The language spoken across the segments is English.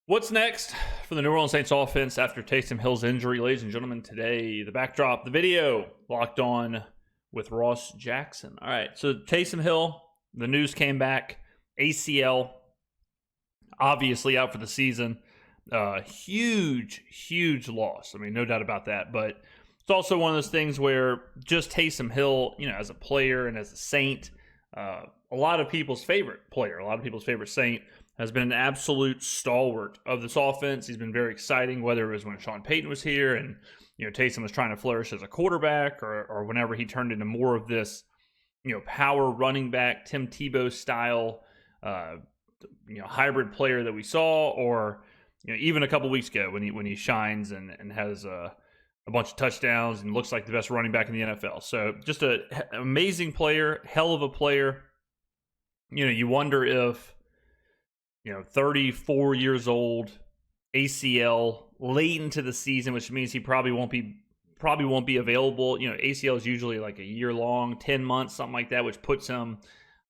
What's next for the New Orleans Saints offense after Taysom Hill's injury? Ladies and gentlemen, today, the backdrop, the video, Locked On with Ross Jackson. All right, so Taysom Hill, the news came back, ACL, obviously out for the season. Huge loss. I mean, no doubt about that. But it's also one of those things where just Taysom Hill, as a player and as a Saint, a lot of people's favorite player, a lot of people's favorite Saint, has been an absolute stalwart of this offense. He's been very exciting, whether it was when Sean Payton was here and Taysom was trying to flourish as a quarterback, or whenever he turned into more of this power running back, Tim Tebow style hybrid player that we saw, or even a couple weeks ago when he shines and has a bunch of touchdowns and looks like the best running back in the NFL. So just an amazing player, hell of a player. You wonder if 34 years old, ACL late into the season, which means he probably won't be available. ACL is usually like a year long, 10 months, something like that, which puts him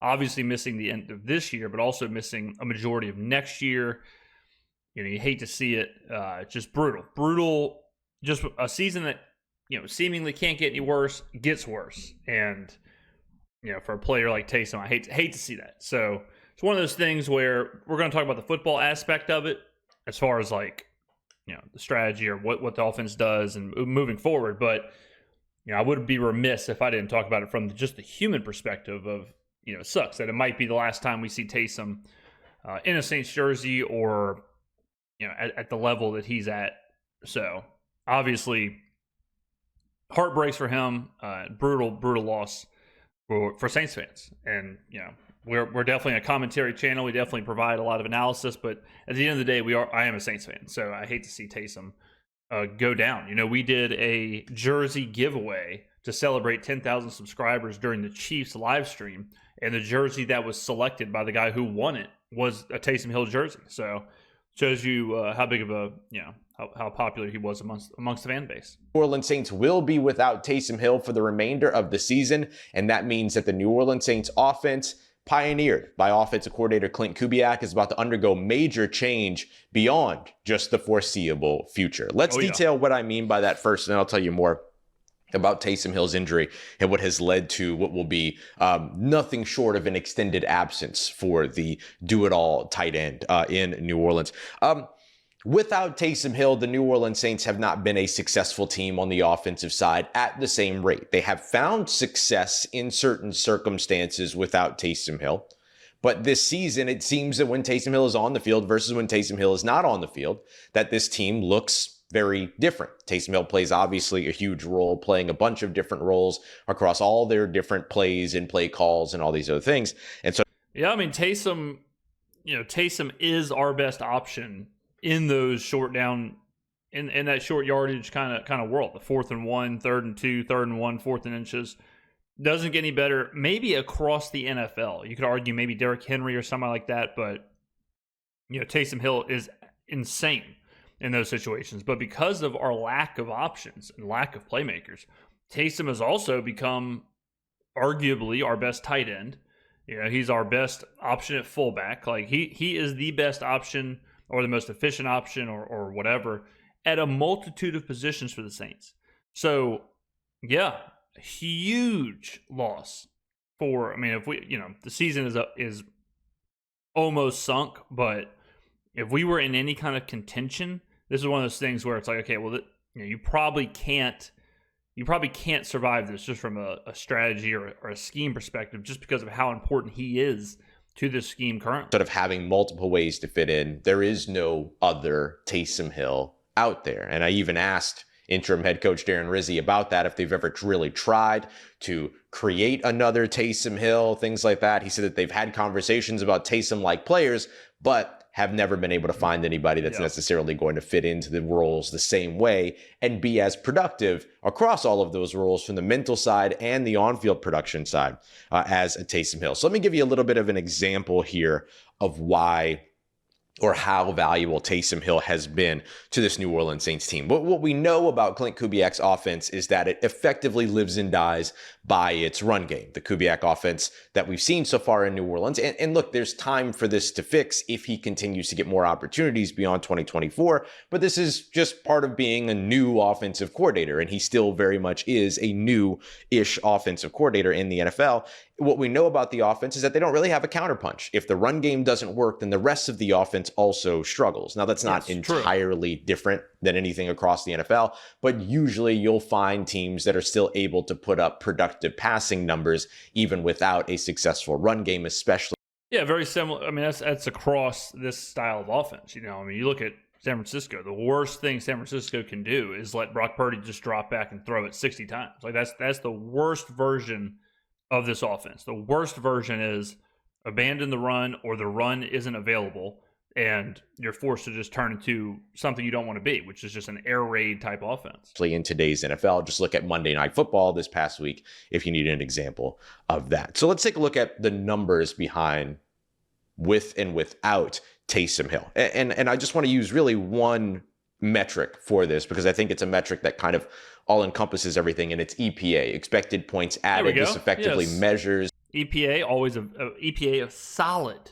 obviously missing the end of this year, but also missing a majority of next year. You hate to see it. Just brutal. Just a season that seemingly can't get any worse, gets worse. And for a player like Taysom, I hate to see that. So it's one of those things where we're going to talk about the football aspect of it, as far as the strategy or what the offense does and moving forward. But I would be remiss if I didn't talk about it from just the human perspective of it sucks that it might be the last time we see Taysom in a Saints jersey, or at the level that he's at. So obviously, heart breaks for him. Brutal loss for Saints fans, and We're definitely a commentary channel. We definitely provide a lot of analysis, but at the end of the day, I am a Saints fan, so I hate to see Taysom go down. We did a jersey giveaway to celebrate 10,000 subscribers during the Chiefs live stream, and the jersey that was selected by the guy who won it was a Taysom Hill jersey. So shows you how big of a how popular he was amongst the fan base. New Orleans Saints will be without Taysom Hill for the remainder of the season, and that means that the New Orleans Saints offense, pioneered by offensive coordinator Clint Kubiak, is about to undergo major change beyond just the foreseeable future. Let's detail what I mean by that first, and then I'll tell you more about Taysom Hill's injury and what has led to what will be nothing short of an extended absence for the do-it-all tight end in New Orleans. Without Taysom Hill, the New Orleans Saints have not been a successful team on the offensive side at the same rate. They have found success in certain circumstances without Taysom Hill. But this season, it seems that when Taysom Hill is on the field versus when Taysom Hill is not on the field, that this team looks very different. Taysom Hill plays obviously a huge role, playing a bunch of different roles across all their different plays and play calls and all these other things. And so, yeah, I mean, Taysom is our best option in those short down, in that short yardage kind of world, the 4th and 1, 3rd and 2, 3rd and 1, 4th and inches. Doesn't get any better. Maybe across the NFL, you could argue maybe Derrick Henry or somebody like that, but Taysom Hill is insane in those situations. But because of our lack of options and lack of playmakers, Taysom has also become arguably our best tight end. He's our best option at fullback. Like he is the best option, or the most efficient option, or whatever, at a multitude of positions for the Saints. So, yeah, huge loss if we, the season is almost sunk, but if we were in any kind of contention, this is one of those things where it's like, okay, well, you probably can't survive this just from a strategy or a scheme perspective, just because of how important he is to this scheme currently. Sort of having multiple ways to fit in. There is no other Taysom Hill out there. And I even asked interim head coach Darren Rizzi about that, if they've ever really tried to create another Taysom Hill, things like that. He said that they've had conversations about Taysom-like players, but have never been able to find anybody that's necessarily going to fit into the roles the same way and be as productive across all of those roles from the mental side and the on-field production side as a Taysom Hill. So let me give you a little bit of an example here of why or how valuable Taysom Hill has been to this New Orleans Saints team. But what we know about Clint Kubiak's offense is that it effectively lives and dies by its run game, the Kubiak offense that we've seen so far in New Orleans. And look, there's time for this to fix if he continues to get more opportunities beyond 2024. But this is just part of being a new offensive coordinator, and he still very much is a new-ish offensive coordinator in the NFL. What we know about the offense is that they don't really have a counterpunch. If the run game doesn't work, then the rest of the offense also struggles. Now, that's not entirely different than anything across the NFL, but usually you'll find teams that are still able to put up productive passing numbers even without a successful run game, especially. Yeah, very similar. I mean, that's across this style of offense. You know, I mean, you look at San Francisco. The worst thing San Francisco can do is let Brock Purdy just drop back and throw it 60 times. Like that's the worst version of this offense. The worst version is abandon the run, or the run isn't available and you're forced to just turn into something you don't want to be, which is just an air raid type offense. In today's NFL, just look at Monday Night Football this past week if you need an example of that. So let's take a look at the numbers behind with and without Taysom Hill. And I just want to use really one metric for this because I think it's a metric that kind of all encompasses everything, and it's EPA, expected points added. This effectively measures EPA, always EPA, a solid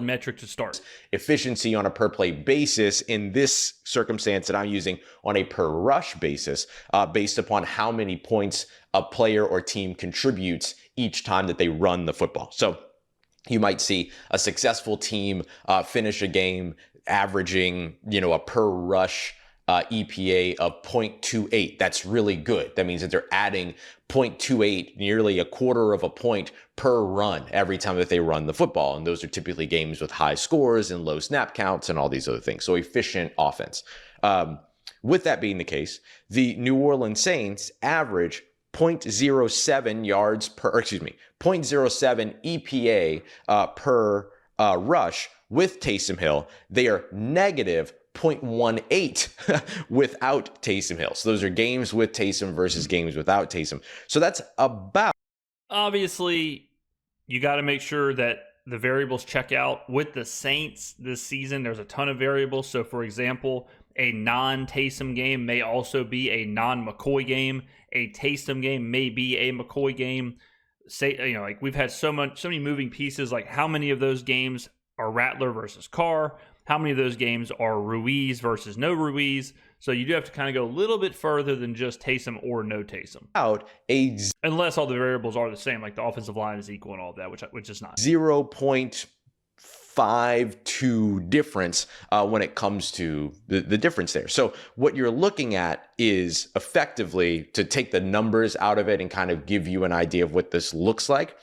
metric to start. Efficiency on a per play basis. In this circumstance that I'm using, on a per rush basis, based upon how many points a player or team contributes each time that they run the football. So you might see a successful team finish a game averaging, a per rush EPA of 0.28. That's really good. That means that they're adding 0.28, nearly a quarter of a point per run every time that they run the football. And those are typically games with high scores and low snap counts and all these other things. So efficient offense. With that being the case, the New Orleans Saints average 0.07 yards per, 0.07 EPA per rush with Taysom Hill. They are negative 0.18 without Taysom Hill. So those are games with Taysom versus games without Taysom. So that's about. Obviously, you got to make sure that the variables check out. With the Saints this season, there's a ton of variables. So, for example, a non-Taysom game may also be a non-McCoy game. A Taysom game may be a McCoy game. Say, like we've had so many moving pieces. Like how many of those games are Rattler versus Carr? How many of those games are Ruiz versus no Ruiz? So you do have to kind of go a little bit further than just Taysom or no Taysom. Unless all the variables are the same, like the offensive line is equal and all that, which is not. 0.52 difference when it comes to the difference there. So what you're looking at is effectively, to take the numbers out of it and kind of give you an idea of what this looks like.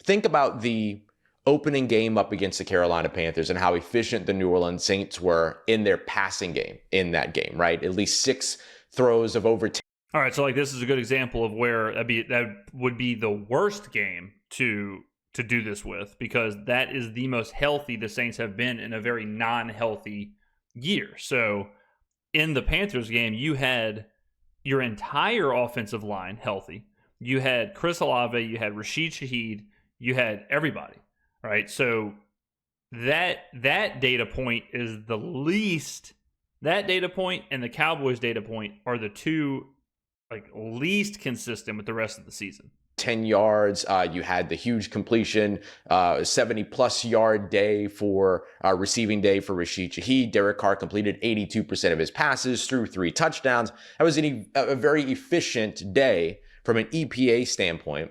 Think about the opening game up against the Carolina Panthers and how efficient the New Orleans Saints were in their passing game in that game, right? At least 6 throws of over 10. All right, so like this is a good example of where that would be the worst game to do this with, because that is the most healthy the Saints have been in a very non-healthy year. So in the Panthers game, you had your entire offensive line healthy. You had Chris Olave, you had Rashid Shaheed, you had everybody. Right, so that data point is the least. That data point and the Cowboys data point are the two least consistent with the rest of the season. 10 yards. You had the huge completion, 70-plus yard day for receiving day for Rashid Shaheed. Derek Carr completed 82% of his passes, threw 3 touchdowns. That was a very efficient day from an EPA standpoint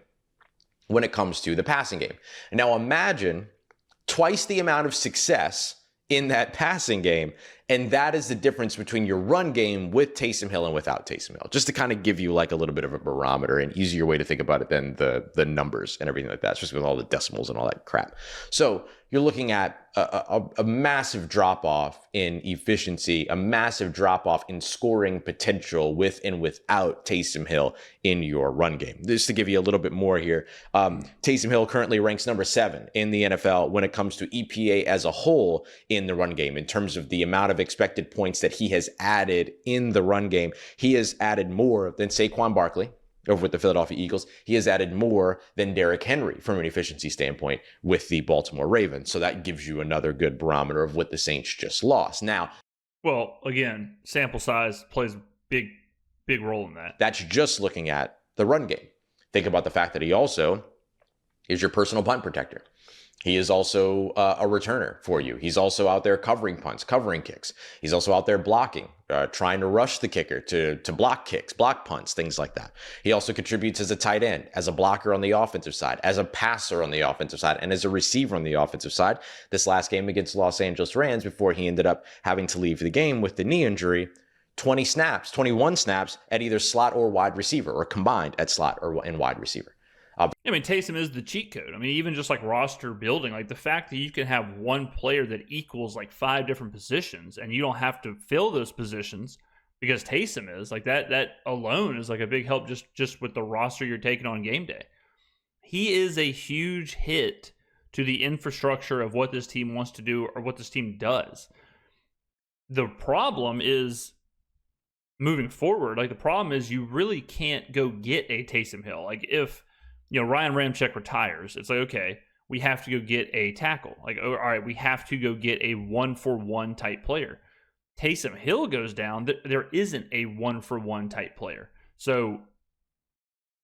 when it comes to the passing game. Now imagine twice the amount of success in that passing game, and that is the difference between your run game with Taysom Hill and without Taysom Hill. Just to kind of give you like a little bit of a barometer, an easier way to think about it than the numbers and everything like that, especially with all the decimals and all that crap. So you're looking at a massive drop-off in efficiency, a massive drop-off in scoring potential with and without Taysom Hill in your run game. Just to give you a little bit more here, Taysom Hill currently ranks number 7 in the NFL when it comes to EPA as a whole in the run game. In terms of the amount of expected points that he has added in the run game, he has added more than Saquon Barkley, over with the Philadelphia Eagles. He has added more than Derrick Henry from an efficiency standpoint with the Baltimore Ravens. So that gives you another good barometer of what the Saints just lost. Now, well, again, sample size plays a big role in that. That's just looking at the run game. Think about the fact that he also is your personal punt protector. He is also a returner for you. He's also out there covering punts, covering kicks. He's also out there blocking, trying to rush the kicker to block kicks, block punts, things like that. He also contributes as a tight end, as a blocker on the offensive side, as a passer on the offensive side, and as a receiver on the offensive side. This last game against the Los Angeles Rams, before he ended up having to leave the game with the knee injury, 21 snaps at either slot or wide receiver, or combined at slot or in wide receiver. I mean, Taysom is the cheat code. I mean, even just like roster building, like the fact that you can have one player that equals like 5 different positions and you don't have to fill those positions because Taysom is, like that alone is like a big help just with the roster you're taking on game day. He is a huge hit to the infrastructure of what this team wants to do or what this team does. The problem is moving forward, like the problem is you really can't go get a Taysom Hill. Like if Ryan Ramczyk retires, it's like, okay, we have to go get a tackle. Like, all right, we have to go get a 1-for-1 type player. Taysom Hill goes down, there isn't a 1-for-1 type player. So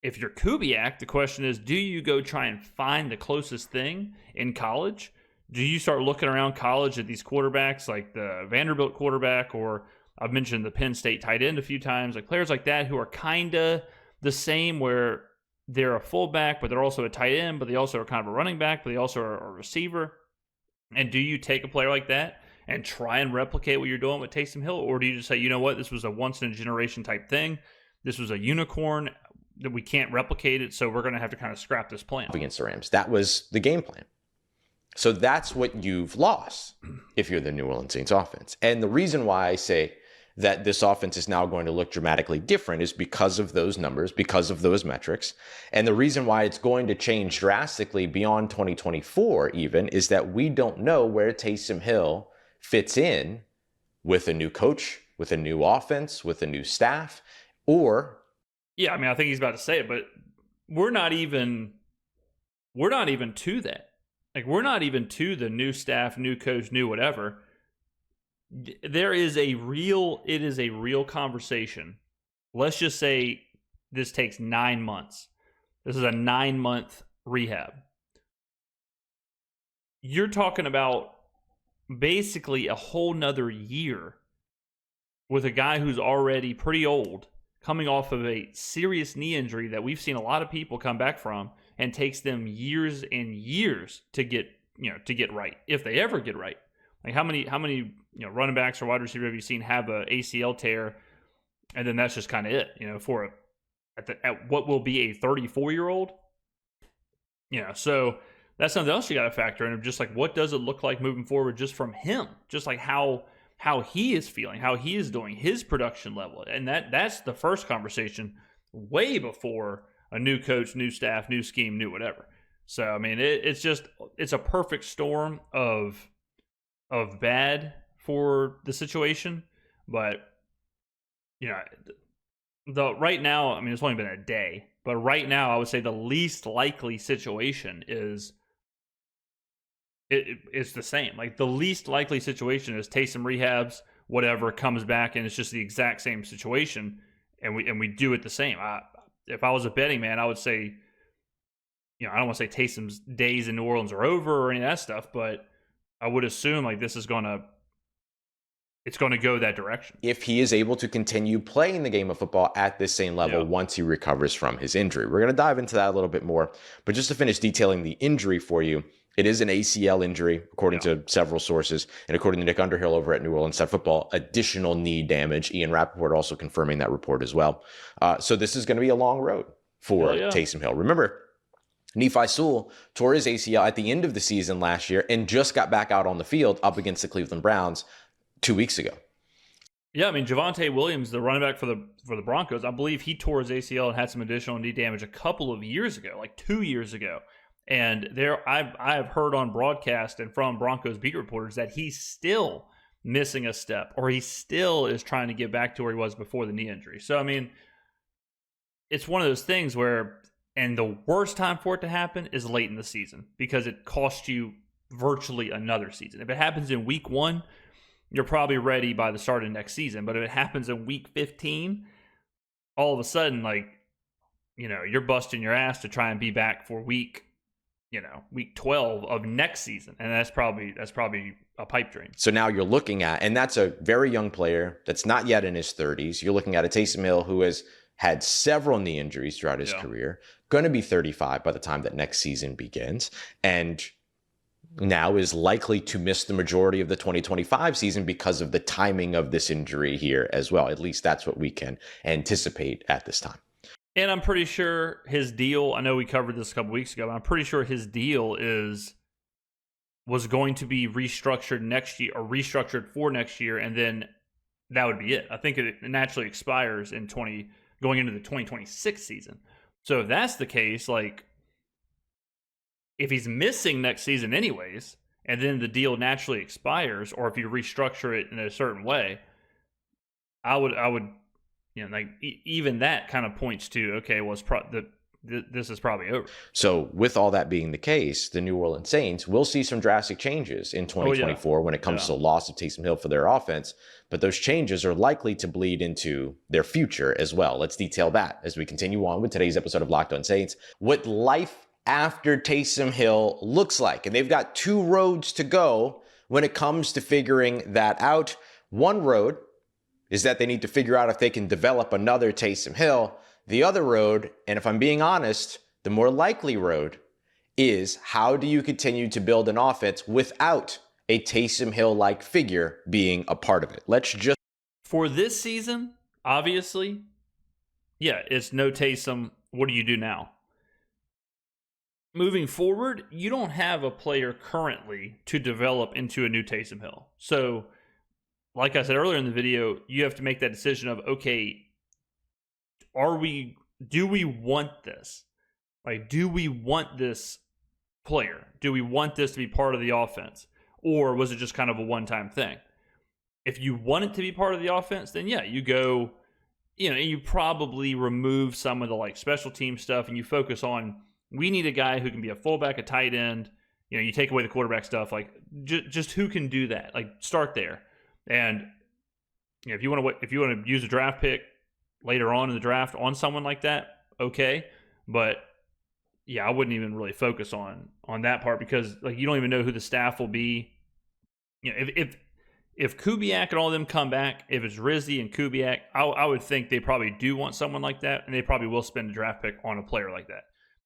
if you're Kubiak, the question is, do you go try and find the closest thing in college? Do you start looking around college at these quarterbacks, like the Vanderbilt quarterback, or I've mentioned the Penn State tight end a few times, like players like that who are kind of the same, where they're a fullback, but they're also a tight end, but they also are kind of a running back, but they also are a receiver. And do you take a player like that and try and replicate what you're doing with Taysom Hill? Or do you just say, you know what, this was a once-in-a-generation type thing. This was a unicorn that we can't replicate it, so we're going to have to kind of scrap this plan. Against the Rams. That was the game plan. So that's what you've lost if you're the New Orleans Saints offense. And the reason why I say that this offense is now going to look dramatically different is because of those numbers, because of those metrics. And the reason why it's going to change drastically beyond 2024 even is that we don't know where Taysom Hill fits in with a new coach, with a new offense, with a new staff, or... Yeah, I mean, I think he's about to say it, but we're not even to that. Like, we're not even to the new staff, new coach, new whatever. It is a real conversation. Let's just say this takes 9 months. This is a 9-month rehab. You're talking about basically a whole nother year with a guy who's already pretty old, coming off of a serious knee injury that we've seen a lot of people come back from, and takes them years and years to get right, if they ever get right. Like how many running backs or wide receivers have you seen have a ACL tear, and then that's just kind of it, at what will be a 34-year-old? So that's something else you got to factor in, of just like, what does it look like moving forward just from him, just like how he is feeling, how he is doing, his production level. And that's the first conversation way before a new coach, new staff, new scheme, new whatever. So, I mean, it's a perfect storm of bad for the situation. But, right now, I mean, it's only been a day, but right now I would say the least likely situation is it's the same. Like, the least likely situation is Taysom rehabs, whatever, comes back, and it's just the exact same situation, and we do it the same. If I was a betting man, I would say, I don't want to say Taysom's days in New Orleans are over or any of that stuff, but I would assume like this is it's going to go that direction. If he is able to continue playing the game of football at this same level once he recovers from his injury. We're going to dive into that a little bit more, but just to finish detailing the injury for you, it is an ACL injury, according to several sources, and according to Nick Underhill over at New Orleans Side Football, additional knee damage. Ian Rappaport also confirming that report as well. So this is going to be a long road for Taysom Hill. Remember, Nephi Sewell tore his ACL at the end of the season last year and just got back out on the field up against the Cleveland Browns 2 weeks ago. Yeah, I mean, Javonte Williams, the running back for the Broncos, I believe he tore his ACL and had some additional knee damage a couple of years ago, like 2 years ago. And I have heard on broadcast and from Broncos beat reporters that he's still missing a step, or he still is trying to get back to where he was before the knee injury. So, I mean, it's one of those things where, and the worst time for it to happen is late in the season because it costs you virtually another season. If it happens in week 1, you're probably ready by the start of next season. But if it happens in week 15, all of a sudden, like, you're busting your ass to try and be back for week 12 of next season. And that's probably a pipe dream. So now you're looking at, and that's a very young player that's not yet in his 30s. You're looking at a Taysom Hill who has had several knee injuries throughout his career, going to be 35 by the time that next season begins, and now is likely to miss the majority of the 2025 season because of the timing of this injury here as well. At least that's what we can anticipate at this time. And I'm pretty sure his deal, I know we covered this a couple weeks ago, but I'm pretty sure his deal was going to be restructured next year, or restructured for next year, and then that would be it. I think it naturally expires in going into the 2026 season. So if that's the case, like, if he's missing next season anyways, and then the deal naturally expires, or if you restructure it in a certain way, I would, even that kind of points to, okay, well, this is probably over. So with all that being the case, the New Orleans Saints will see some drastic changes in 2024 when it comes to the loss of Taysom Hill for their offense, but those changes are likely to bleed into their future as well. Let's detail that as we continue on with today's episode of Locked On Saints. What life after Taysom Hill looks like. And they've got 2 roads to go when it comes to figuring that out. One road is that they need to figure out if they can develop another Taysom Hill. The other road, and if I'm being honest, the more likely road, is how do you continue to build an offense without a Taysom Hill-like figure being a part of it? For this season, obviously, it's no Taysom. What do you do now? Moving forward, you don't have a player currently to develop into a new Taysom Hill. So, like I said earlier in the video, you have to make that decision of, okay, do we want this? Like, do we want this player? Do we want this to be part of the offense? Or was it just kind of a one-time thing? If you want it to be part of the offense, then you go, you probably remove some of the like special team stuff and you focus on, we need a guy who can be a fullback, a tight end. You take away the quarterback stuff, like just who can do that? Like, start there. And if you want to use a draft pick later on in the draft on someone like that, okay. But I wouldn't even really focus on that part because like you don't even know who the staff will be. If Kubiak and all of them come back, if it's Rizzi and Kubiak, I would think they probably do want someone like that, and they probably will spend a draft pick on a player like that.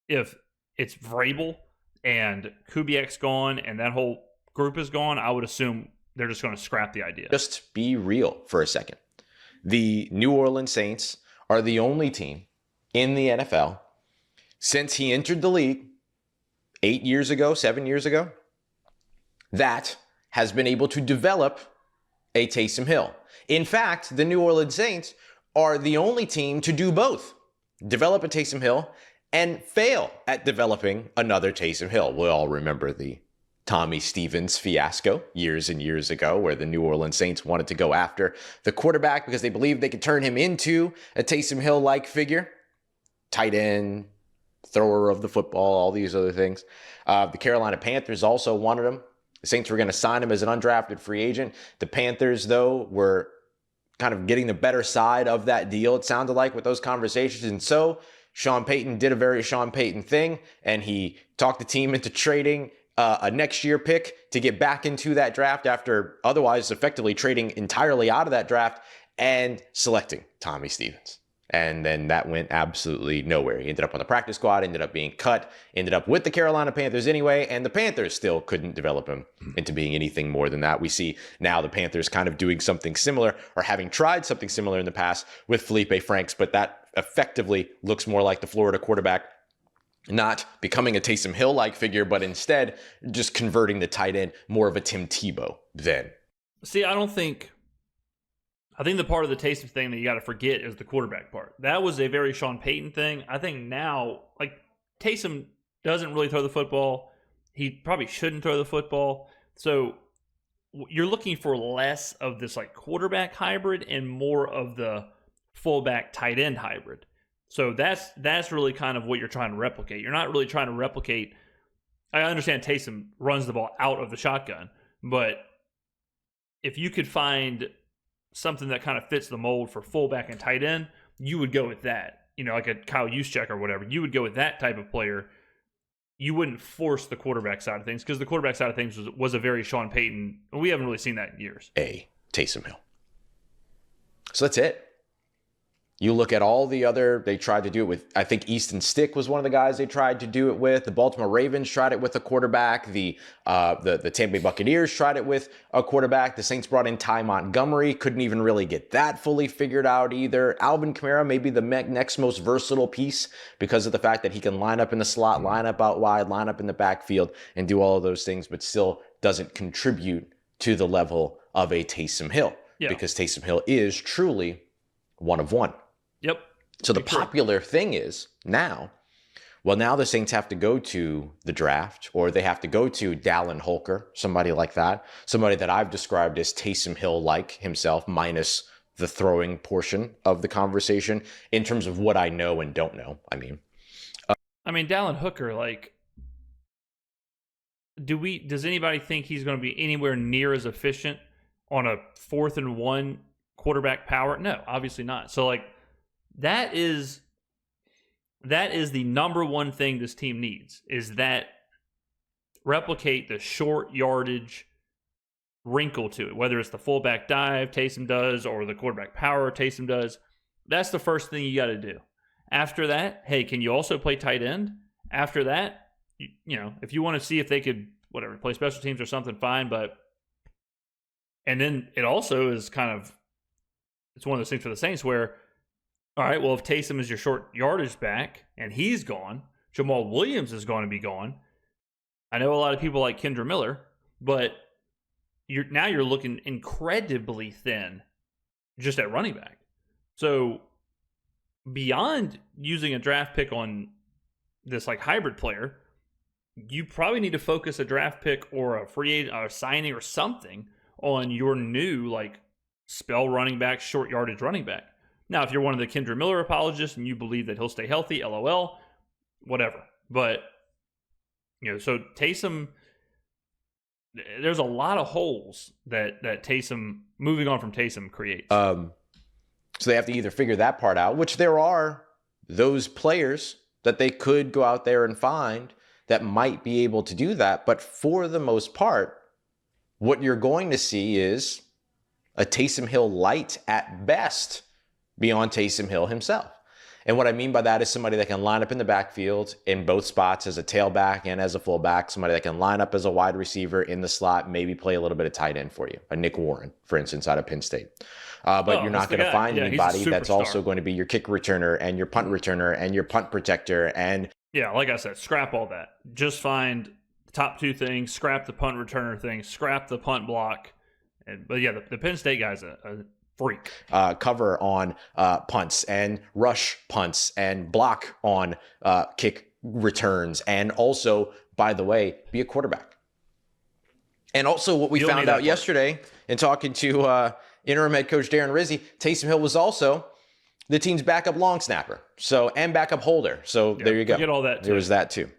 If it's Vrabel and Kubiak's gone and that whole group is gone, I would assume they're just going to scrap the idea. Just be real for a second. The New Orleans Saints are the only team in the NFL since he entered the league 7 years ago, that has been able to develop a Taysom Hill. In fact, the New Orleans Saints are the only team to do both. Develop a Taysom Hill and fail at developing another Taysom Hill. We all remember the Tommy Stevens fiasco years and years ago, where the New Orleans Saints wanted to go after the quarterback because they believed they could turn him into a Taysom Hill-like figure. Tight end, thrower of the football, all these other things. The Carolina Panthers also wanted him. The Saints were going to sign him as an undrafted free agent. The Panthers, though, were kind of getting the better side of that deal, it sounded like, with those conversations. And so Sean Payton did a very Sean Payton thing, and he talked the team into trading a next year pick to get back into that draft after otherwise effectively trading entirely out of that draft and selecting Tommy Stevens. And then that went absolutely nowhere. He ended up on the practice squad, ended up being cut, ended up with the Carolina Panthers anyway, and the Panthers still couldn't develop him into being anything more than that. We see now the Panthers kind of doing something similar, or having tried something similar in the past with Felipe Franks, but that effectively looks more like the Florida quarterback not becoming a Taysom Hill-like figure, but instead just converting the tight end more of a Tim Tebow then. See, I think the part of the Taysom thing that you got to forget is the quarterback part. That was a very Sean Payton thing. I think now, like, Taysom doesn't really throw the football. He probably shouldn't throw the football. So you're looking for less of this like quarterback hybrid and more of the fullback tight end hybrid. So that's really kind of what you're trying to replicate. You're not really trying to replicate. I understand Taysom runs the ball out of the shotgun, but if you could find something that kind of fits the mold for fullback and tight end, you would go with that. Like a Kyle Juszczyk or whatever. You would go with that type of player. You wouldn't force the quarterback side of things, because the quarterback side of things was a very Sean Payton. We haven't really seen that in years. Taysom Hill. So that's it. You look at all the other, they tried to do it with, I think Easton Stick was one of the guys they tried to do it with. The Baltimore Ravens tried it with a quarterback. The Tampa Bay Buccaneers tried it with a quarterback. The Saints brought in Ty Montgomery. Couldn't even really get that fully figured out either. Alvin Kamara may be the next most versatile piece because of the fact that he can line up in the slot, line up out wide, line up in the backfield, and do all of those things, but still doesn't contribute to the level of a Taysom Hill. Yeah. Because Taysom Hill is truly one of one. Yep. So the popular thing is now the Saints have to go to the draft, or they have to go to Dallin Holker, somebody like that, somebody that I've described as Taysom Hill-like himself, minus the throwing portion of the conversation in terms of what I know and don't know. I mean, Dallin Hooker, like, does anybody think he's going to be anywhere near as efficient on a 4th and 1 quarterback power? No, obviously not. So, like, that is the number one thing this team needs, is that replicate the short yardage wrinkle to it, whether it's the fullback dive Taysom does or the quarterback power Taysom does. That's the first thing you got to do. After that, hey, can you also play tight end? After that, if you want to see if they could, play special teams or something, fine. And then it also is it's one of those things for the Saints where, all right, well, if Taysom is your short yardage back and he's gone, Jamal Williams is going to be gone. I know a lot of people like Kendre Miller, but you're looking incredibly thin just at running back. So beyond using a draft pick on this like hybrid player, you probably need to focus a draft pick or a free agent or a signing or something on your new like spell running back, short yardage running back. Now, if you're one of the Kendre Miller apologists and you believe that he'll stay healthy, LOL, whatever. But, so Taysom, there's a lot of holes that Taysom, moving on from Taysom, creates. So they have to either figure that part out, which there are those players that they could go out there and find that might be able to do that. But for the most part, what you're going to see is a Taysom Hill light at best beyond Taysom Hill himself. And what I mean by that is somebody that can line up in the backfield in both spots as a tailback and as a fullback, somebody that can line up as a wide receiver in the slot, maybe play a little bit of tight end for you, a Nick Warren, for instance, out of Penn State. But you're not going to find anybody that's also going to be your kick returner and your punt returner and your punt protector. And yeah, like I said, scrap all that. Just find the top two things, scrap the punt returner thing, scrap the punt block. But yeah, the Penn State guy's a freak. Cover on punts and rush punts and block on kick returns. And also, by the way, be a quarterback. And also what we found out yesterday in talking to interim head coach Darren Rizzi, Taysom Hill was also the team's backup long snapper. And backup holder. So there you go. Get all that too. There was that too.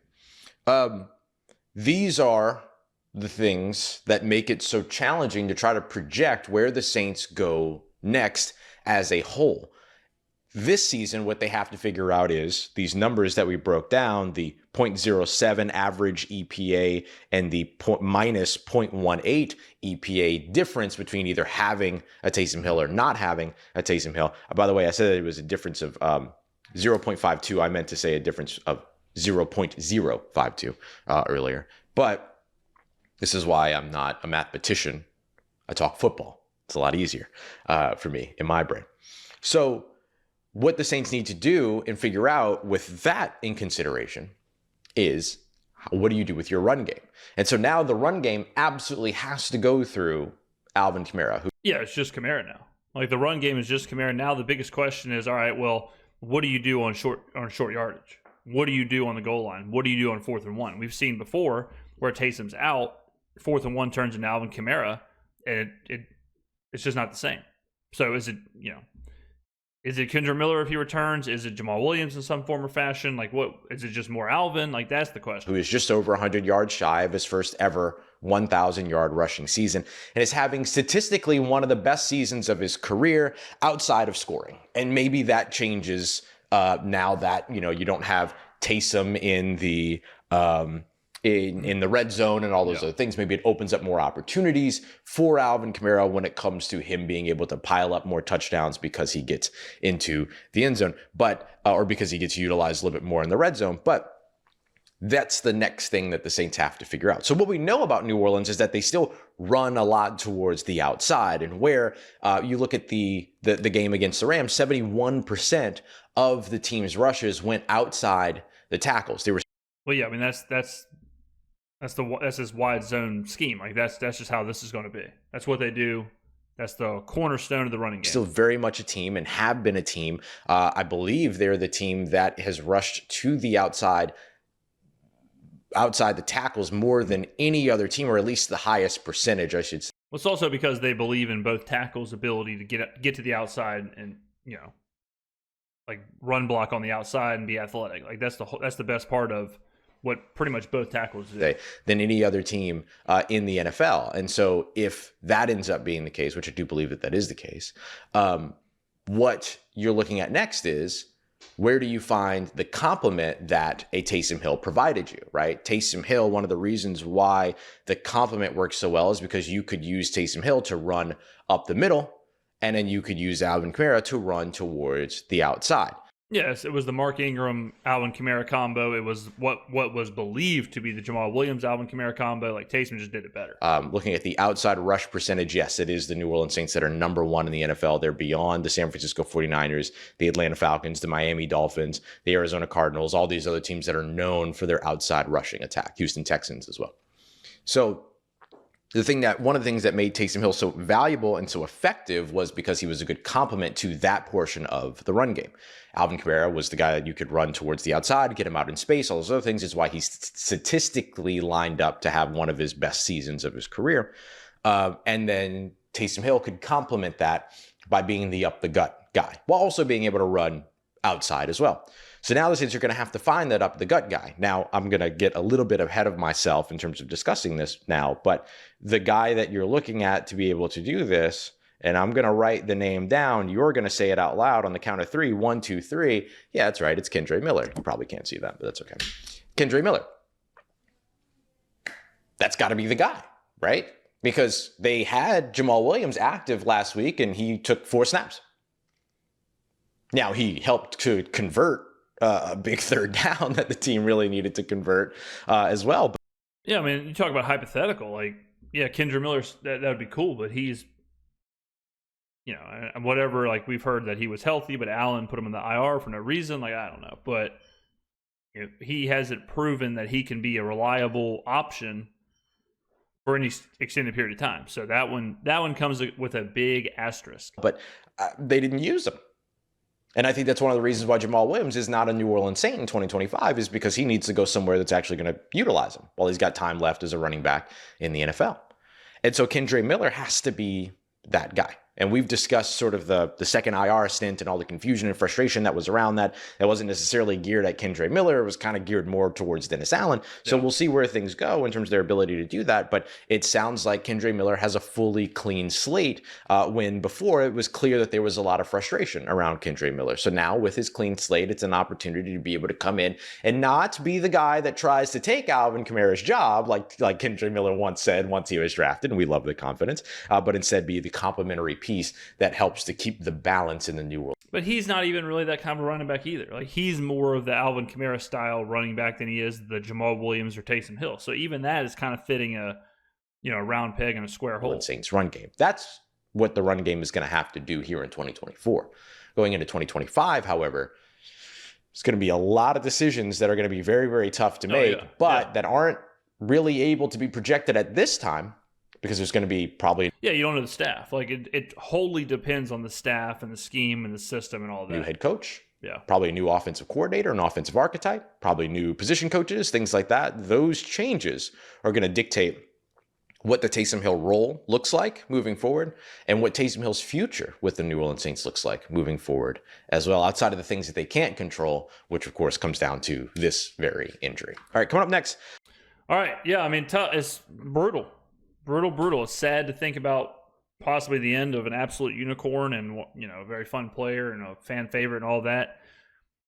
These are the things that make it so challenging to try to project where the Saints go next as a whole. This season, what they have to figure out is these numbers that we broke down, the 0.07 average EPA and the minus 0.18 EPA difference between either having a Taysom Hill or not having a Taysom Hill. By the way, I said that it was a difference of 0.52. I meant to say a difference of 0.052 earlier. But this is why I'm not a mathematician. I talk football. It's a lot easier for me in my brain. So what the Saints need to do and figure out with that in consideration is, what do you do with your run game? And so now the run game absolutely has to go through Alvin Kamara. Yeah, it's just Kamara now. Like the run game is just Kamara. Now the biggest question is, all right, well, what do you do on short yardage? What do you do on the goal line? What do you do on 4th and 1? We've seen before where Taysom's out, 4th and 1 turns into Alvin Kamara, and it's just not the same. So is it, Is it Kendre Miller if he returns? Is it Jamal Williams in some form or fashion? Like, what is it? Just more Alvin? Like, that's the question. Who is just over 100 yards shy of his first ever 1,000-yard rushing season and is having statistically one of the best seasons of his career outside of scoring. And maybe that changes now that, you don't have Taysom in the in the red zone and all those other things. Maybe it opens up more opportunities for Alvin Kamara when it comes to him being able to pile up more touchdowns because he gets into the end zone, or because he gets utilized a little bit more in the red zone. But that's the next thing that the Saints have to figure out. So what we know about New Orleans is that they still run a lot towards the outside, and where you look at the game against the Rams, 71% of the team's rushes went outside the tackles. They were that's his wide zone scheme. Like that's just how this is going to be. That's what they do. That's the cornerstone of the running game. Still very much a team and have been a team. I believe they're the team that has rushed to the outside the tackles more than any other team, or at least the highest percentage, I should say. Well, it's also because they believe in both tackles' ability to get to the outside and, like run block on the outside and be athletic. Like that's the best part of what pretty much both tackles do. Than any other team in the NFL. And so if that ends up being the case, which I do believe that is the case, what you're looking at next is, where do you find the complement that a Taysom Hill provided you, right? Taysom Hill, one of the reasons why the complement works so well is because you could use Taysom Hill to run up the middle, and then you could use Alvin Kamara to run towards the outside. Yes, it was the Mark Ingram Alvin Kamara combo. It was what was believed to be the Jamal Williams Alvin Kamara combo. Like Taysom just did it better. Looking at the outside rush percentage, yes, it is the New Orleans Saints that are number one in the NFL. They're beyond the San Francisco 49ers, the Atlanta Falcons, the Miami Dolphins, the Arizona Cardinals, all these other teams that are known for their outside rushing attack, Houston Texans as well. So one of the things that made Taysom Hill so valuable and so effective was because he was a good complement to that portion of the run game. Alvin Kamara was the guy that you could run towards the outside, get him out in space, all those other things. Is why he's statistically lined up to have one of his best seasons of his career. And then Taysom Hill could complement that by being the up the gut guy, while also being able to run outside as well. So now the Saints are going to have to find that up the gut guy. Now, I'm going to get a little bit ahead of myself in terms of discussing this now, but the guy that you're looking at to be able to do this, and I'm going to write the name down, you're going to say it out loud on the count of three. 1, 2, 3. Yeah, that's right. It's Kendre Miller. You probably can't see that, but that's okay. Kendre Miller. That's got to be the guy, right? Because they had Jamal Williams active last week, and he took 4 snaps. Now, he helped to convert a big third down that the team really needed to convert as well. Yeah, I mean, you talk about hypothetical. Like, yeah, Kendre Miller, that would be cool, but he's, whatever, like we've heard that he was healthy, but Allen put him in the IR for no reason. Like, I don't know. But he hasn't proven that he can be a reliable option for any extended period of time. So that one comes with a big asterisk. But they didn't use him. And I think that's one of the reasons why Jamal Williams is not a New Orleans Saint in 2025, is because he needs to go somewhere that's actually going to utilize him while he's got time left as a running back in the NFL. And so Kendre Miller has to be that guy. And we've discussed sort of the second IR stint and all the confusion and frustration that was around that. That wasn't necessarily geared at Kendre Miller. It was kind of geared more towards Dennis Allen. So We'll see where things go in terms of their ability to do that. But it sounds like Kendre Miller has a fully clean slate, when before it was clear that there was a lot of frustration around Kendre Miller. So now with his clean slate, it's an opportunity to be able to come in and not be the guy that tries to take Alvin Kamara's job, like Kendre Miller once said once he was drafted, and we love the confidence, but instead be the complementary piece that helps to keep the balance in the New World. But he's not even really that kind of running back either. Like, he's more of the Alvin Kamara style running back than he is the Jamal Williams or Taysom Hill. So even that is kind of fitting a round peg in a square hole. Saints run game. That's what the run game is going to have to do here in 2024. Going into 2025, however, it's going to be a lot of decisions that are going to be very, very tough to make, that aren't really able to be projected at this time, because there's going to be probably... Yeah, you don't know the staff. Like, it wholly depends on the staff and the scheme and the system and all that. New head coach. Yeah. Probably a new offensive coordinator, an offensive archetype, probably new position coaches, things like that. Those changes are going to dictate what the Taysom Hill role looks like moving forward, and what Taysom Hill's future with the New Orleans Saints looks like moving forward as well, outside of the things that they can't control, which of course comes down to this very injury. All right, coming up next. All right, yeah, I mean, it's brutal. It's sad to think about possibly the end of an absolute unicorn and, a very fun player and a fan favorite and all that.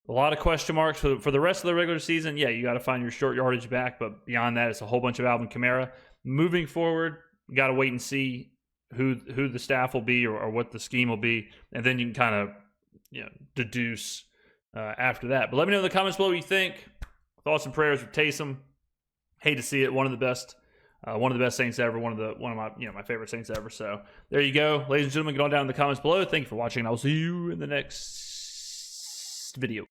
A lot of question marks for the rest of the regular season. Yeah, you got to find your short yardage back, but beyond that, it's a whole bunch of Alvin Kamara. Moving forward, you got to wait and see who the staff will be or what the scheme will be, and then you can kind of deduce after that. But let me know in the comments below what you think. Thoughts and prayers for Taysom. Hate to see it. One of the best Saints ever. One of my my favorite Saints ever. So there you go, ladies and gentlemen. Get on down in the comments below. Thank you for watching, and I will see you in the next video.